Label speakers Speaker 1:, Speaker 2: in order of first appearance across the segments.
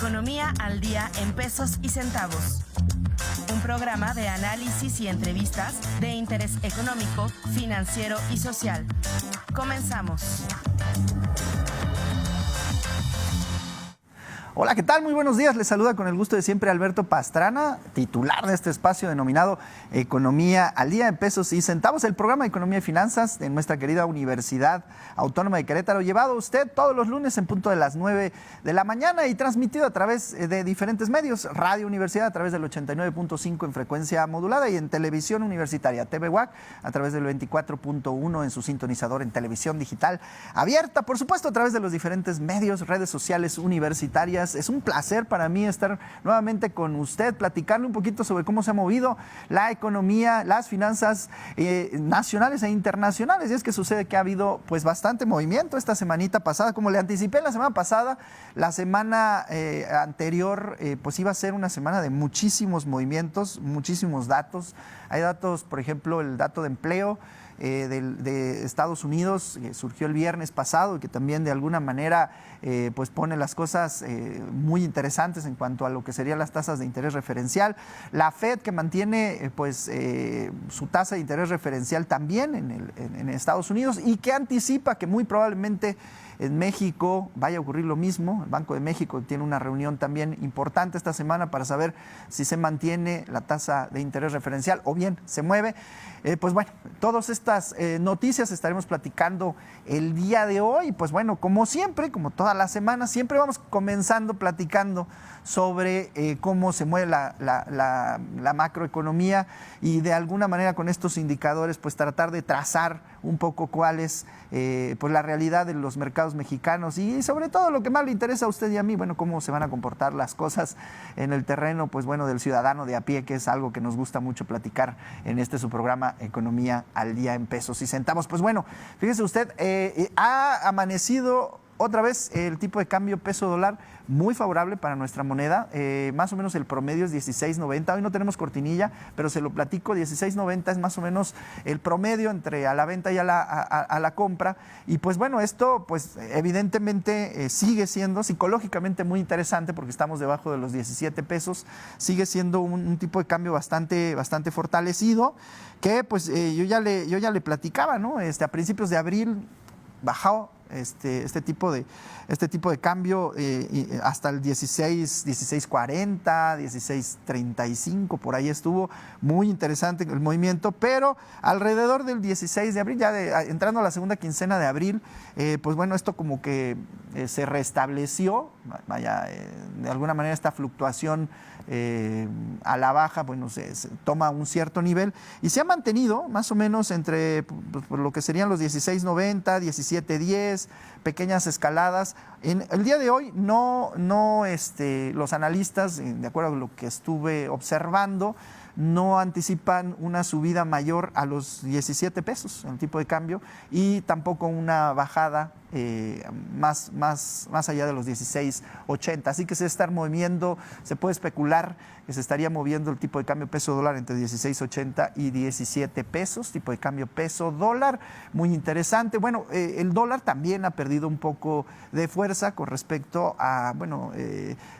Speaker 1: Economía al día en pesos y centavos. Un programa de análisis y entrevistas de interés económico, financiero y social. Comenzamos.
Speaker 2: Hola, ¿qué tal? Muy buenos días. Les saluda con el gusto de siempre Alberto Pastrana, titular de este espacio denominado Economía al Día en Pesos y Centavos, el programa de Economía y Finanzas de nuestra querida Universidad Autónoma de Querétaro, llevado a usted todos los lunes en punto de las 9 de la mañana y transmitido a través de diferentes medios. Radio Universidad a través del 89.5 en frecuencia modulada y en televisión universitaria, TV UAC, a través del 24.1 en su sintonizador en televisión digital abierta, por supuesto a través de los diferentes medios, redes sociales universitarias. Es un placer para mí estar nuevamente con usted, platicarle un poquito sobre cómo se ha movido la economía, las finanzas nacionales e internacionales. Y es que sucede que ha habido pues bastante movimiento esta semanita pasada, como le anticipé la semana pasada, la semana anterior pues iba a ser una semana de muchísimos movimientos, muchísimos datos. Hay datos, por ejemplo, el dato de empleo de Estados Unidos, que surgió el viernes pasado y que también de alguna manera pues pone las cosas muy interesantes en cuanto a lo que serían las tasas de interés referencial. La Fed, que mantiene su tasa de interés referencial también en Estados Unidos y que anticipa que muy probablemente en México vaya a ocurrir lo mismo. El Banco de México tiene una reunión también importante esta semana para saber si se mantiene la tasa de interés referencial o bien se mueve. Pues bueno, todas estas noticias estaremos platicando el día de hoy. Pues bueno, como siempre, como todas las semanas, siempre vamos comenzando platicando sobre cómo se mueve la macroeconomía y de alguna manera con estos indicadores pues tratar de trazar un poco cuál es pues la realidad de los mercados mexicanos y sobre todo lo que más le interesa a usted y a mí, bueno, cómo se van a comportar las cosas en el terreno pues bueno del ciudadano de a pie, que es algo que nos gusta mucho platicar en su programa Economía al Día en Pesos y Centavos. Pues bueno, fíjese usted, ha amanecido otra vez el tipo de cambio peso dólar muy favorable para nuestra moneda, más o menos el promedio es 16.90, hoy no tenemos cortinilla, pero se lo platico, 16.90 es más o menos el promedio entre a la venta y a la compra, y pues bueno, esto pues evidentemente sigue siendo psicológicamente muy interesante porque estamos debajo de los 17 pesos, sigue siendo un tipo de cambio bastante fortalecido, que pues yo ya le platicaba, ¿no? A principios de abril bajó este tipo de cambio hasta el 16.40, 16.35, por ahí estuvo muy interesante el movimiento, pero alrededor del 16 de abril, ya entrando a la segunda quincena de abril, pues bueno, esto como que se restableció, vaya, de alguna manera esta fluctuación a la baja, bueno, se toma un cierto nivel y se ha mantenido más o menos entre pues, lo que serían los 16.90, 17.10, pequeñas escaladas. En el día de hoy los analistas, de acuerdo a lo que estuve observando, no anticipan una subida mayor a los 17 pesos en el tipo de cambio y tampoco una bajada más allá de los 16.80. Así que se está moviendo, se puede especular que se estaría moviendo el tipo de cambio peso dólar entre 16.80 y 17 pesos, tipo de cambio peso dólar, muy interesante. Bueno, el dólar también ha perdido un poco de fuerza con respecto a,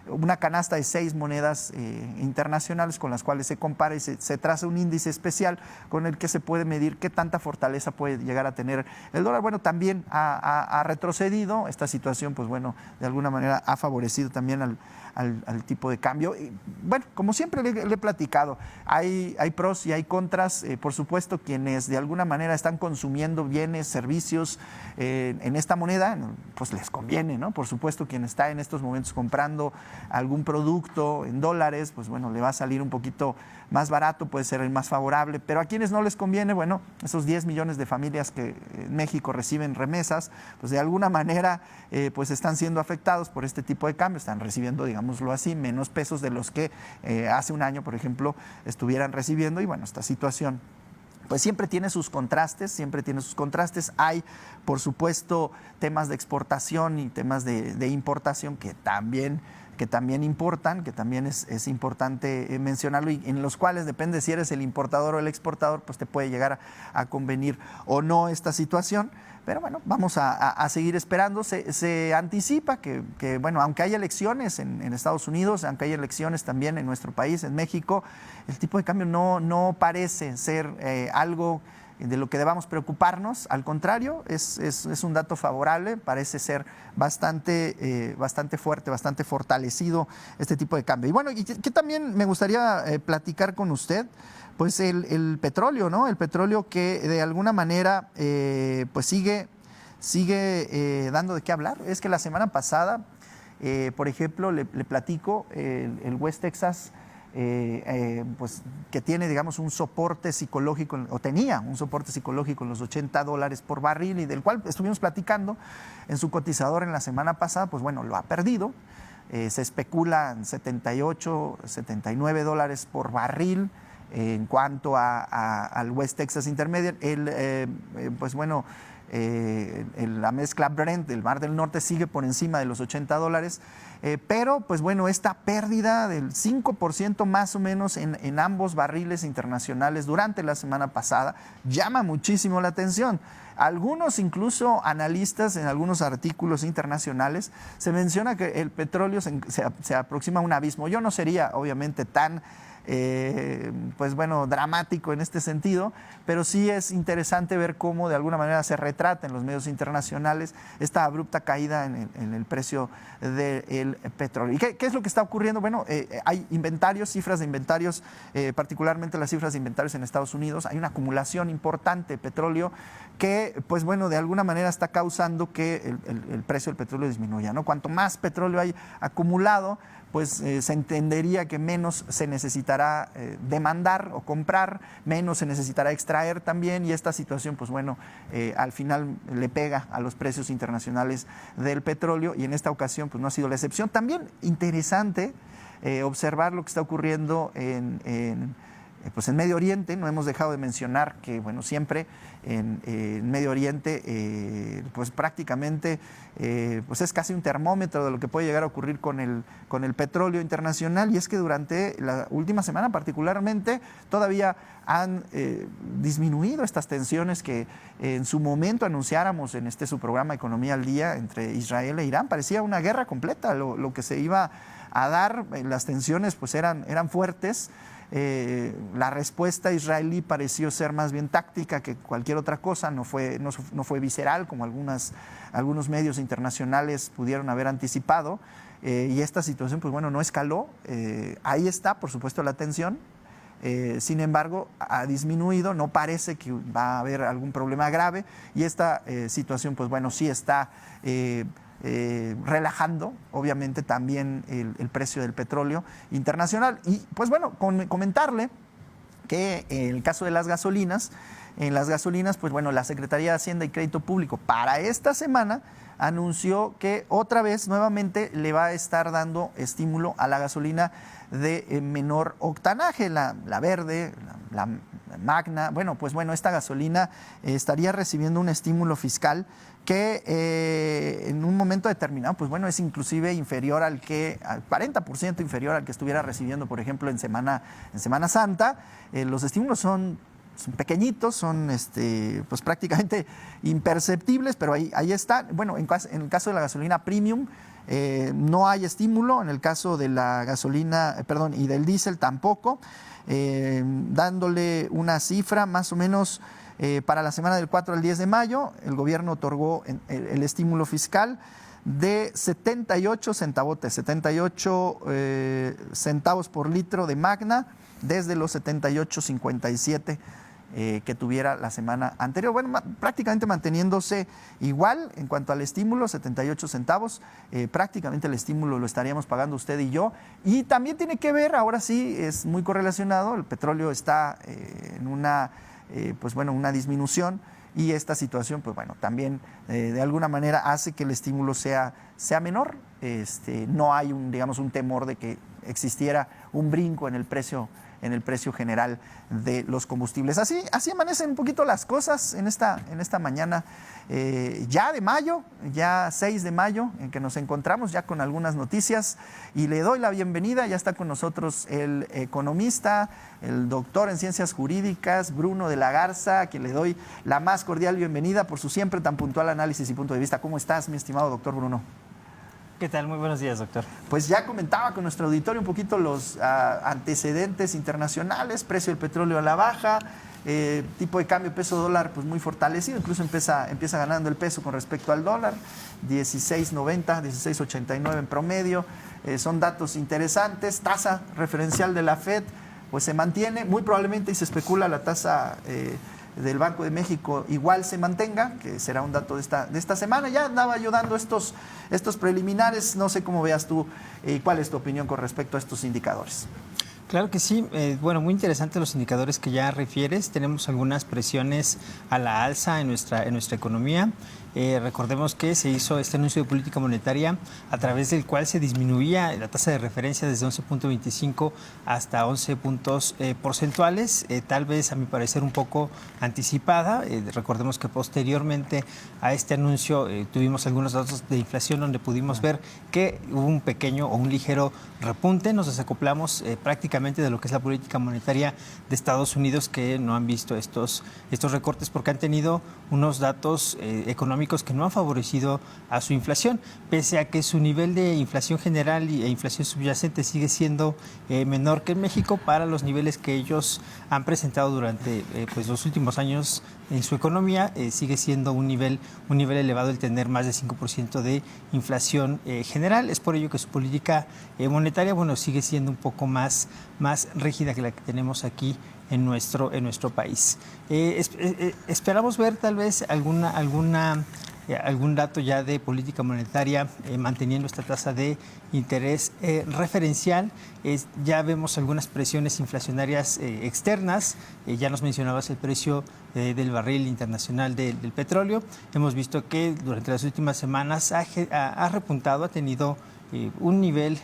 Speaker 2: una canasta de 6 monedas internacionales con las cuales se compara y se traza un índice especial con el que se puede medir qué tanta fortaleza puede llegar a tener el dólar. Bueno, también ha retrocedido. Esta situación, pues bueno, de alguna manera ha favorecido también al tipo de cambio. Y, bueno, como siempre le he platicado, hay pros y hay contras. Por supuesto, quienes de alguna manera están consumiendo bienes, servicios en esta moneda, pues les conviene, ¿no? Por supuesto, quien está en estos momentos comprando algún producto en dólares, pues bueno, le va a salir un poquito más barato, puede ser el más favorable, pero a quienes no les conviene, bueno, esos 10 millones de familias que en México reciben remesas, pues de alguna manera pues están siendo afectados por este tipo de cambio, están recibiendo, digámoslo así, menos pesos de los que hace un año, por ejemplo, estuvieran recibiendo, y bueno, esta situación pues siempre tiene sus contrastes, Hay, por supuesto, temas de exportación y temas de importación que que también importan, que también es importante mencionarlo, y en los cuales depende si eres el importador o el exportador, pues te puede llegar a convenir o no esta situación. Pero bueno, vamos a seguir esperando. Se anticipa que, bueno, aunque haya elecciones en Estados Unidos, aunque haya elecciones también en nuestro país, en México, el tipo de cambio no parece ser algo de lo que debamos preocuparnos. Al contrario, es un dato favorable, parece ser bastante fuerte, bastante fortalecido este tipo de cambio. Y bueno, y que también me gustaría platicar con usted, pues el petróleo, ¿no? El petróleo que de alguna manera pues sigue dando de qué hablar. Es que la semana pasada, por ejemplo, le platico, el West Texas, pues que tiene, digamos, un soporte psicológico, o tenía un soporte psicológico en los $80 por barril, y del cual estuvimos platicando en su cotizador en la semana pasada, pues bueno, lo ha perdido. Se especula en $78, $79 por barril. En cuanto al West Texas Intermediate, pues bueno, la mezcla Brent del Mar del Norte sigue por encima de los $80, pero pues bueno, esta pérdida del 5% más o menos en ambos barriles internacionales durante la semana pasada llama muchísimo la atención. Algunos, incluso analistas, en algunos artículos internacionales se menciona que el petróleo se aproxima a un abismo. Yo no sería obviamente tan pues bueno, dramático en este sentido, pero sí es interesante ver cómo de alguna manera se retrata en los medios internacionales esta abrupta caída en el precio del petróleo. ¿Y qué es lo que está ocurriendo? Bueno, hay inventarios, cifras de inventarios, particularmente las cifras de inventarios en Estados Unidos. Hay una acumulación importante de petróleo que, pues bueno, de alguna manera está causando que el precio del petróleo disminuya, ¿no? Cuanto más petróleo hay acumulado, pues se entendería que menos se necesitará demandar o comprar, menos se necesitará extraer también, y esta situación, pues bueno, al final le pega a los precios internacionales del petróleo, y en esta ocasión pues no ha sido la excepción. También interesante observar lo que está ocurriendo pues en Medio Oriente. No hemos dejado de mencionar que, bueno, siempre en Medio Oriente, pues prácticamente pues es casi un termómetro de lo que puede llegar a ocurrir con el petróleo internacional, y es que durante la última semana particularmente todavía han disminuido estas tensiones que en su momento anunciáramos en su programa Economía al Día entre Israel e Irán. Parecía una guerra completa lo que se iba a dar. Las tensiones pues eran fuertes. La respuesta israelí pareció ser más bien táctica que cualquier otra cosa, no fue visceral como algunos medios internacionales pudieron haber anticipado, y esta situación pues bueno no escaló. Ahí está, por supuesto, la tensión. Sin embargo, ha disminuido, no parece que va a haber algún problema grave, y esta situación pues bueno sí está relajando obviamente también el precio del petróleo internacional. Y pues bueno, comentarle que en el caso de las gasolinas, pues bueno, la Secretaría de Hacienda y Crédito Público para esta semana anunció que otra vez nuevamente le va a estar dando estímulo a la gasolina de menor octanaje, la verde, la magna. Bueno, pues bueno, esta gasolina estaría recibiendo un estímulo fiscal que en un momento determinado, pues bueno, es inclusive inferior al 40% inferior al que estuviera recibiendo, por ejemplo, en Semana Santa. Los estímulos son pequeñitos, son pues prácticamente imperceptibles, pero ahí está. Bueno, en el caso de la gasolina premium no hay estímulo, en el caso de la gasolina, y del diésel tampoco, dándole una cifra más o menos. Para la semana del 4 al 10 de mayo, el gobierno otorgó el estímulo fiscal de 78 centavos por litro de magna, desde los 78.57 que tuviera la semana anterior. Bueno, prácticamente manteniéndose igual en cuanto al estímulo, 78 centavos. Prácticamente el estímulo lo estaríamos pagando usted y yo. Y también tiene que ver, ahora sí, es muy correlacionado, el petróleo está en una disminución, y esta situación pues bueno también de alguna manera hace que el estímulo sea menor. No hay un temor de que existiera un brinco en el precio en el precio general de los combustibles. Así amanecen un poquito las cosas en esta mañana ya de mayo, ya 6 de mayo, en que nos encontramos ya con algunas noticias, y le doy la bienvenida. Ya está con nosotros el economista, el doctor en ciencias jurídicas, Bruno de la Garza, a quien le doy la más cordial bienvenida por su siempre tan puntual análisis y punto de vista. ¿Cómo estás, mi estimado doctor Bruno?
Speaker 3: ¿Qué tal? Muy buenos días, doctor.
Speaker 2: Pues ya comentaba con nuestro auditorio un poquito los antecedentes internacionales, precio del petróleo a la baja, tipo de cambio peso-dólar pues muy fortalecido, incluso empieza ganando el peso con respecto al dólar, 16.90, 16.89 en promedio, son datos interesantes. Tasa referencial de la FED pues se mantiene, muy probablemente, y se especula, la tasa del Banco de México igual se mantenga, que será un dato de esta semana. Ya andaba yo dando estos preliminares, no sé cómo veas tú, cuál es tu opinión con respecto a estos indicadores.
Speaker 3: Claro que sí. Bueno, muy interesantes los indicadores que ya refieres. Tenemos algunas presiones a la alza en nuestra economía. Recordemos que se hizo este anuncio de política monetaria a través del cual se disminuía la tasa de referencia desde 11.25 hasta 11 puntos porcentuales, tal vez a mi parecer un poco anticipada. Recordemos que posteriormente a este anuncio tuvimos algunos datos de inflación donde pudimos ver que hubo un pequeño o un ligero repunte. Nos desacoplamos prácticamente de lo que es la política monetaria de Estados Unidos, que no han visto estos recortes porque han tenido unos datos económicos que no han favorecido a su inflación, pese a que su nivel de inflación general e inflación subyacente sigue siendo menor que en México para los niveles que ellos han presentado durante pues los últimos años en su economía. Sigue siendo un nivel elevado el tener más de 5% de inflación general. Es por ello que su política monetaria, bueno, sigue siendo un poco más rígida que la que tenemos aquí en nuestro país. Esperamos ver tal vez algún dato ya de política monetaria manteniendo esta tasa de interés referencial. Ya vemos algunas presiones inflacionarias externas. Ya nos mencionabas el precio del barril internacional del petróleo. Hemos visto que durante las últimas semanas ha repuntado, ha tenido un nivel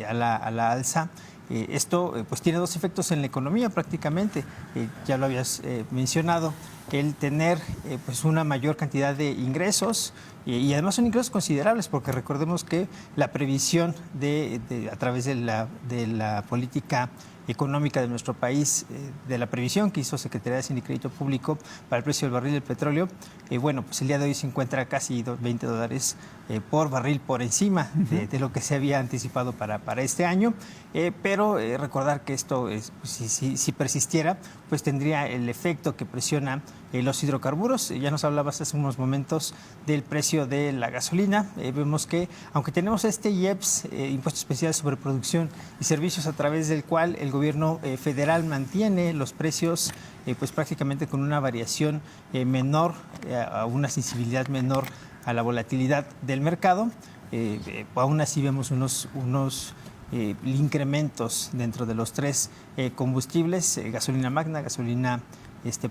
Speaker 3: a la alza. Esto pues tiene dos efectos en la economía prácticamente. Ya lo habías mencionado, el tener pues una mayor cantidad de ingresos y además son ingresos considerables, porque recordemos que la previsión a través de la política económica de nuestro país, de la previsión que hizo Secretaría de Hacienda y Crédito Público para el precio del barril del petróleo, bueno, pues el día de hoy se encuentra casi $20 por barril por encima de lo que se había anticipado para este año, pero recordar que esto, si persistiera, pues tendría el efecto que presiona los hidrocarburos. Ya nos hablabas hace unos momentos del precio de la gasolina. Vemos que, aunque tenemos este IEPS, Impuesto Especial sobre Producción y Servicios, a través del cual el gobierno federal mantiene los precios pues prácticamente con una variación menor, a una sensibilidad menor a la volatilidad del mercado, aún así vemos unos incrementos dentro de los tres combustibles, gasolina magna, gasolina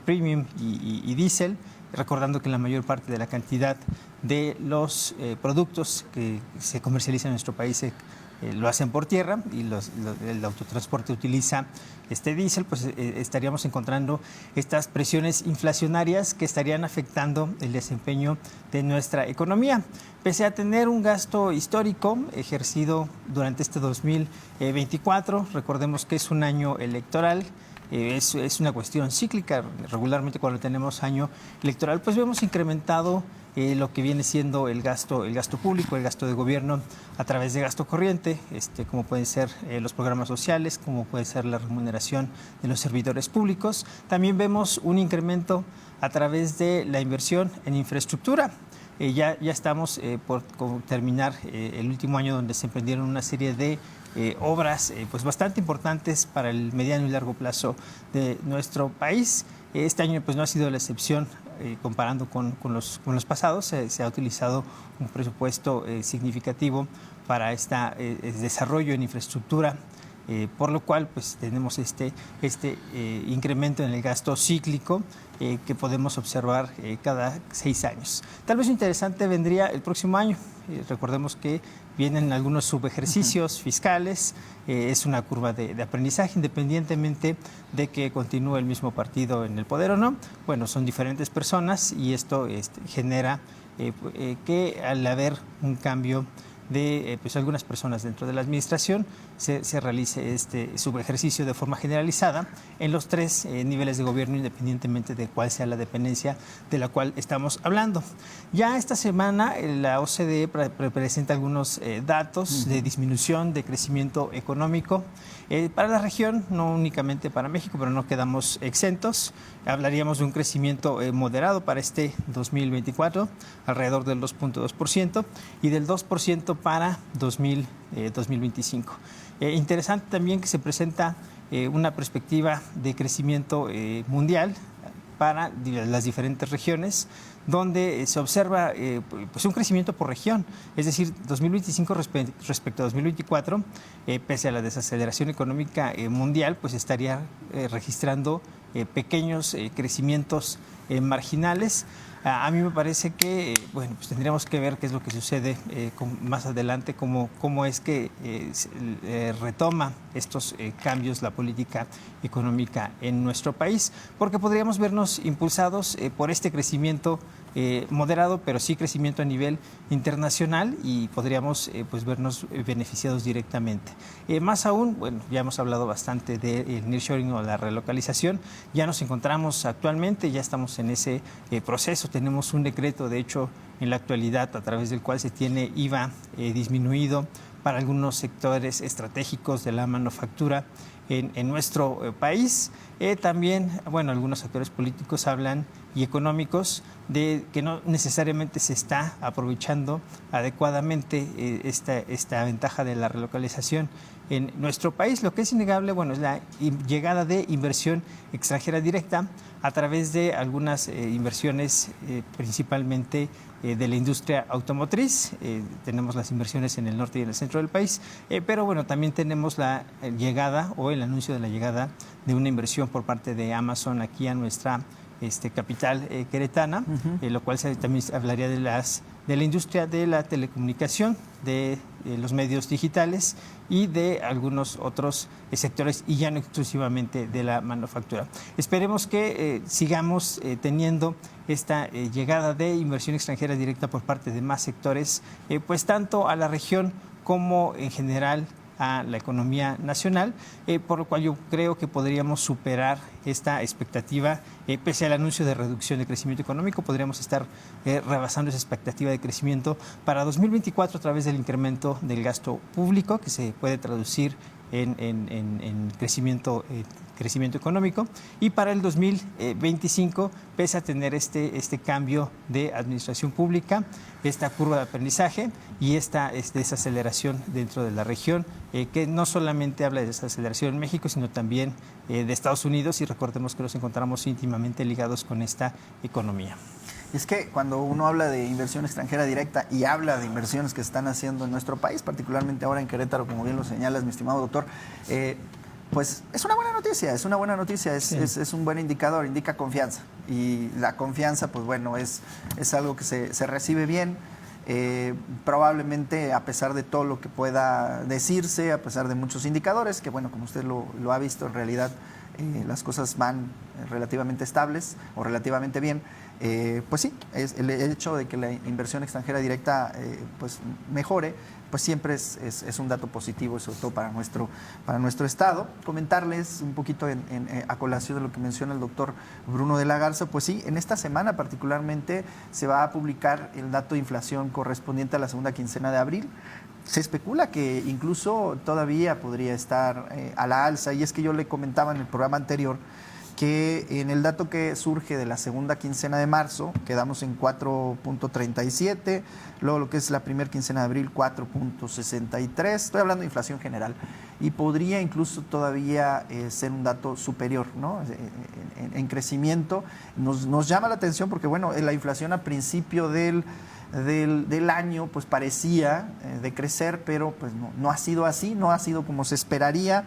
Speaker 3: premium y diésel, recordando que la mayor parte de la cantidad de los productos que se comercializan en nuestro país lo hacen por tierra y el autotransporte utiliza diésel. Pues estaríamos encontrando estas presiones inflacionarias que estarían afectando el desempeño de nuestra economía. Pese a tener un gasto histórico ejercido durante este 2024, recordemos que es un año electoral. Es una cuestión cíclica. Regularmente cuando tenemos año electoral pues vemos incrementado lo que viene siendo el gasto público, el gasto de gobierno a través de gasto corriente, como pueden ser los programas sociales, como puede ser la remuneración de los servidores públicos. También vemos un incremento a través de la inversión en infraestructura. Ya estamos por terminar el último año donde se emprendieron una serie de obras pues bastante importantes para el mediano y largo plazo de nuestro país. Este año pues no ha sido la excepción. Comparando con los pasados, se ha utilizado un presupuesto significativo para este desarrollo en infraestructura, por lo cual pues tenemos este incremento en el gasto cíclico que podemos observar cada 6 años. Tal vez lo interesante vendría el próximo año. Recordemos que vienen algunos subejercicios fiscales, es una curva de aprendizaje, independientemente de que continúe el mismo partido en el poder o no. Bueno, son diferentes personas y esto genera que al haber un cambio de pues algunas personas dentro de la administración se realice este subejercicio de forma generalizada en los tres niveles de gobierno, independientemente de cuál sea la dependencia de la cual estamos hablando. Ya esta semana la OCDE presenta algunos datos de disminución de crecimiento económico para la región, no únicamente para México, pero no quedamos exentos. Hablaríamos de un crecimiento moderado para este 2024, alrededor del 2.2%, y del 2% para 2025. Interesante también que se presenta una perspectiva de crecimiento mundial para las diferentes regiones, donde se observa pues un crecimiento por región, es decir, 2025 respecto a 2024, pese a la desaceleración económica mundial, pues estaría registrando pequeños crecimientos marginales. A mí me parece que bueno, pues tendríamos que ver qué es lo que sucede más adelante, cómo es que retoma estos cambios la política económica en nuestro país, porque podríamos vernos impulsados por este crecimiento moderado, pero sí crecimiento a nivel internacional, y podríamos pues vernos beneficiados directamente. Más aún, bueno, ya hemos hablado bastante del nearshoring o la relocalización, ya nos encontramos actualmente, ya estamos en ese proceso, tenemos un decreto, de hecho, en la actualidad, a través del cual se tiene IVA disminuido para algunos sectores estratégicos de la manufactura en nuestro país. También, bueno, algunos actores políticos hablan y económicos de que no necesariamente se está aprovechando adecuadamente esta ventaja de la relocalización en nuestro país. Lo que es innegable, bueno, es la llegada de inversión extranjera directa a través de algunas inversiones principalmente de la industria automotriz. Tenemos las inversiones en el norte y en el centro del país, pero bueno, también tenemos la llegada o el anuncio de la llegada de una inversión por parte de Amazon aquí a nuestra capital queretana, lo cual también hablaría de la industria de la telecomunicación, de los medios digitales y de algunos otros sectores, y ya no exclusivamente de la manufactura. Esperemos que sigamos teniendo esta llegada de inversión extranjera directa por parte de más sectores, pues tanto a la región como en general a la economía nacional, por lo cual yo creo que podríamos superar esta expectativa, pese al anuncio de reducción de crecimiento económico, podríamos estar rebasando esa expectativa de crecimiento para 2024 a través del incremento del gasto público, que se puede traducir en crecimiento económico, y para el 2025, pese a tener este cambio de administración pública, esta curva de aprendizaje y esta desaceleración dentro de la región, que no solamente habla de desaceleración en México, sino también de Estados Unidos, y recordemos que nos encontramos íntimamente ligados con esta economía.
Speaker 2: Es que cuando uno habla de inversión extranjera directa y habla de inversiones que se están haciendo en nuestro país, particularmente ahora en Querétaro, como bien lo señalas, mi estimado doctor, pues es una buena noticia,
Speaker 3: Sí.
Speaker 2: es un buen indicador, indica confianza. Y la confianza, pues bueno, es algo que se recibe bien. Probablemente, a pesar de todo lo que pueda decirse, a pesar de muchos indicadores, que bueno, como usted lo ha visto, en realidad las cosas van relativamente estables o relativamente bien. Pues sí, el hecho de que la inversión extranjera directa pues mejore, pues siempre es un dato positivo, sobre todo para nuestro estado. Comentarles un poquito a colación de lo que menciona el doctor Bruno de la Garza, pues sí, en esta semana particularmente se va a publicar el dato de inflación correspondiente a la segunda quincena de abril. Se especula que incluso todavía podría estar a la alza, y es que yo le comentaba en el programa anterior que en el dato que surge de la segunda quincena de marzo quedamos en 4.37, luego lo que es la primera quincena de abril 4.63, estoy hablando de inflación general, y podría incluso todavía ser un dato superior, ¿no? En crecimiento. Nos llama la atención porque bueno, la inflación a principio del año pues parecía decrecer, pero pues no ha sido así, no ha sido como se esperaría.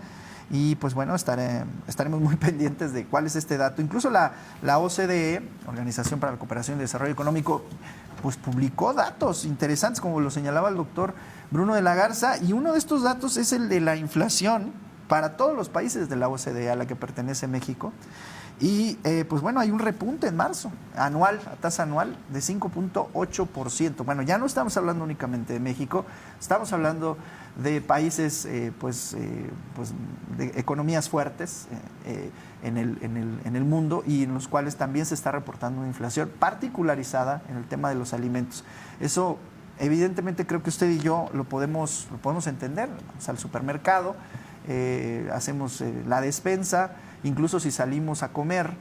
Speaker 2: Y pues bueno, estaremos muy pendientes de cuál es este dato. Incluso la OCDE, Organización para la Cooperación y Desarrollo Económico, pues publicó datos interesantes, como lo señalaba el doctor Bruno de la Garza, y uno de estos datos es el de la inflación para todos los países de la OCDE a la que pertenece México. Y pues bueno, hay un repunte en marzo, anual, a tasa anual de 5.8%. Bueno, ya no estamos hablando únicamente de México, estamos hablando de países de economías fuertes en el mundo, y en los cuales también se está reportando una inflación particularizada en el tema de los alimentos. Eso evidentemente creo que usted y yo lo podemos entender. Vamos al supermercado, hacemos la despensa, incluso si salimos a comer,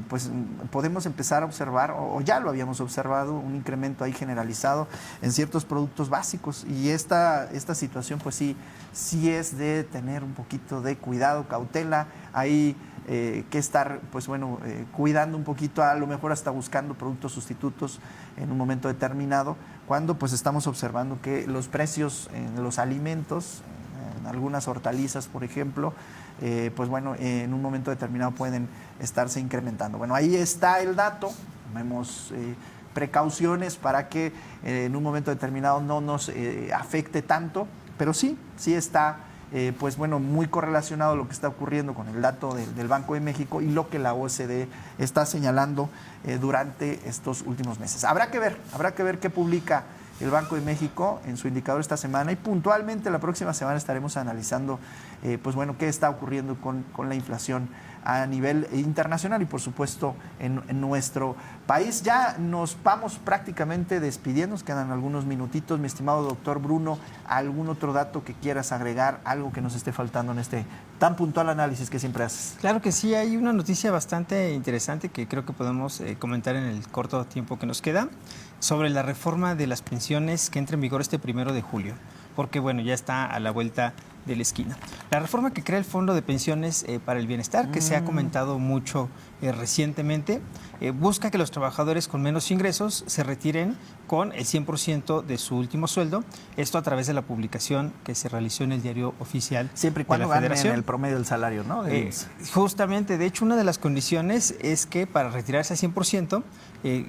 Speaker 2: pues podemos empezar a observar, o ya lo habíamos observado, un incremento ahí generalizado en ciertos productos básicos, y esta situación pues sí es de tener un poquito de cuidado, cautela, hay que estar pues bueno, cuidando un poquito, a lo mejor hasta buscando productos sustitutos en un momento determinado, cuando pues estamos observando que los precios en los alimentos, en algunas hortalizas por ejemplo, pues bueno, en un momento determinado pueden estarse incrementando. Bueno, ahí está el dato, vemos precauciones para que en un momento determinado no nos afecte tanto, pero sí está pues bueno, muy correlacionado lo que está ocurriendo con el dato del Banco de México y lo que la OCDE está señalando durante estos últimos meses. Habrá que ver qué publica el Banco de México en su indicador esta semana, y puntualmente la próxima semana estaremos analizando pues bueno, qué está ocurriendo con la inflación a nivel internacional y por supuesto en nuestro país. Ya nos vamos prácticamente despidiendo, nos quedan algunos minutitos. Mi estimado doctor Bruno, ¿algún otro dato que quieras agregar, algo que nos esté faltando en este tan puntual análisis que siempre haces?
Speaker 3: Claro que sí, hay una noticia bastante interesante que creo que podemos comentar en el corto tiempo que nos queda, sobre la reforma de las pensiones que entra en vigor este 1 de julio, porque bueno, ya está a la vuelta de la esquina. La reforma que crea el Fondo de Pensiones para el Bienestar, que se ha comentado mucho recientemente, busca que los trabajadores con menos ingresos se retiren con el 100% de su último sueldo, esto a través de la publicación que se realizó en el Diario Oficial
Speaker 2: siempre y cuando
Speaker 3: de la Federación.
Speaker 2: Ganen el promedio del salario, ¿no?
Speaker 3: Justamente, de hecho, una de las condiciones es que para retirarse al 100%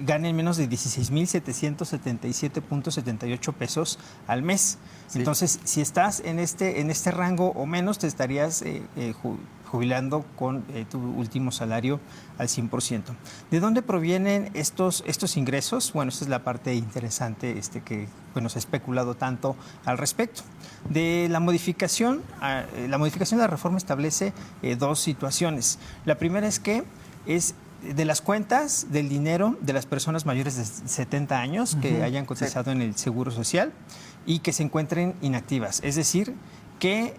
Speaker 3: ganen menos de 16,777.78 pesos al mes. Sí. Entonces, si estás en este rango o menos, te estarías jubilando con tu último salario al 100%. ¿De dónde provienen estos ingresos? Bueno, esta es la parte interesante que bueno, se ha especulado tanto al respecto. De la modificación de la reforma establece dos situaciones. La primera es que es de las cuentas del dinero de las personas mayores de 70 años que hayan cotizado en el Seguro Social y que se encuentren inactivas, es decir, que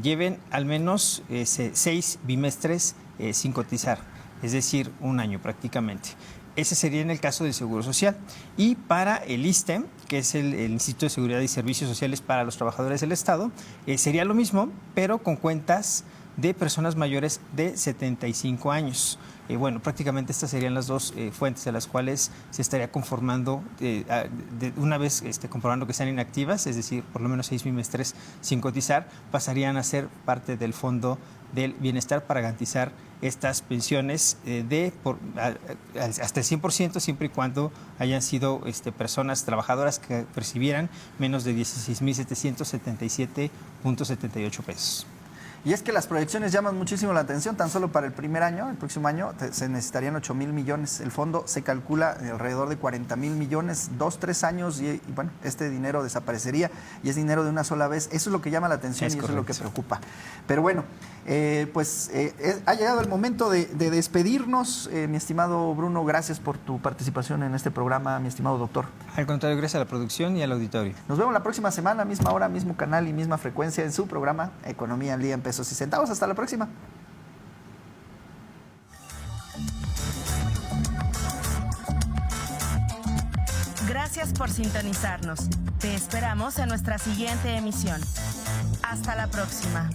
Speaker 3: lleven al menos 6 bimestres sin cotizar, es decir, un año prácticamente. Ese sería en el caso del Seguro Social. Y para el ISSSTE, que es el Instituto de Seguridad y Servicios Sociales para los Trabajadores del Estado, sería lo mismo, pero con cuentas de personas mayores de 75 años. Bueno, prácticamente estas serían las dos fuentes de las cuales se estaría conformando, una vez comprobando que están inactivas, es decir, por lo menos 6 bimestres sin cotizar, pasarían a ser parte del Fondo del Bienestar para garantizar estas pensiones hasta el 100%, siempre y cuando hayan sido personas trabajadoras que percibieran menos de 16,777.78 pesos.
Speaker 2: Y es que las proyecciones llaman muchísimo la atención, tan solo para el primer año, el próximo año, se necesitarían 8,000 millones. El fondo se calcula alrededor de 40,000 millones, 2-3 años, y bueno, este dinero desaparecería y es dinero de una sola vez. Eso es lo que llama la atención y eso es lo que preocupa. Pero bueno, ha llegado el momento de despedirnos. Mi estimado Bruno, gracias por tu participación en este programa, mi estimado doctor.
Speaker 3: Al contrario, gracias a la producción y al auditorio.
Speaker 2: Nos vemos la próxima semana, misma hora, mismo canal y misma frecuencia en su programa Economía al Día en Pesos y Centavos. Hasta la próxima.
Speaker 1: Gracias por sintonizarnos. Te esperamos en nuestra siguiente emisión. Hasta la próxima.